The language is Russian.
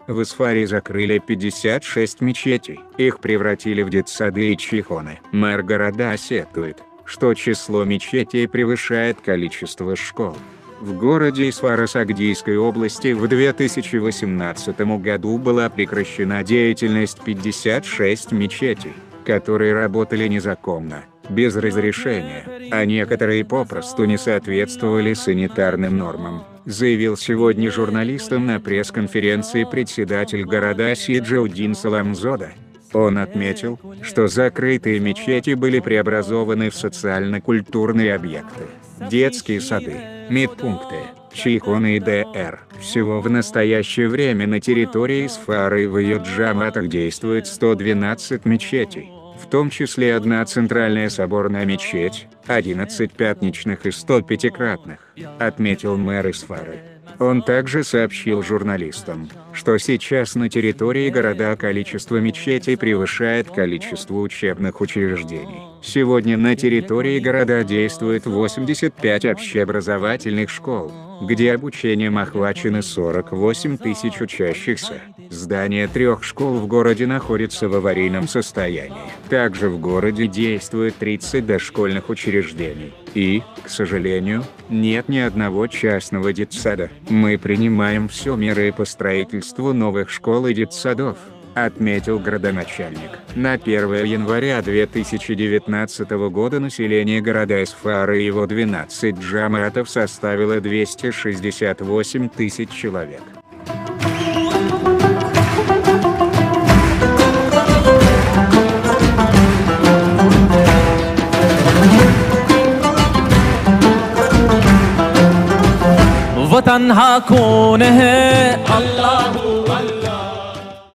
В Исфаре закрыли 56 мечетей. Их превратили в детсады и чайхоны. Мэр города сетует, что число мечетей превышает количество школ. В городе Исфара Сагдийской области в 2018 году была прекращена деятельность 56 мечетей, которые работали незаконно, без разрешения, а некоторые попросту не соответствовали санитарным нормам, заявил сегодня журналистам на пресс-конференции председатель города Сиджаудин Саламзода. Он отметил, что закрытые мечети были преобразованы в социально-культурные объекты, детские сады, медпункты, чайхоны и ДР. Всего в настоящее время на территории Исфары и в ее джаматах действует 112 мечетей, в том числе одна центральная соборная мечеть, 11 пятничных и 100 пятикратных, отметил мэр Исфары. Он также сообщил журналистам, что сейчас на территории города количество мечетей превышает количество учебных учреждений. Сегодня на территории города действует 85 общеобразовательных школ, где обучением охвачены 48 тысяч учащихся. Здание 3 школ в городе находится в аварийном состоянии. Также в городе действует 30 дошкольных учреждений. И, к сожалению, нет ни одного частного детсада. Мы принимаем все меры по строительству новых школ и детсадов, отметил градоначальник. На 1 января 2019 года население города Исфары и его 12 джаматов составило 268 тысяч человек. वतन हा कौन है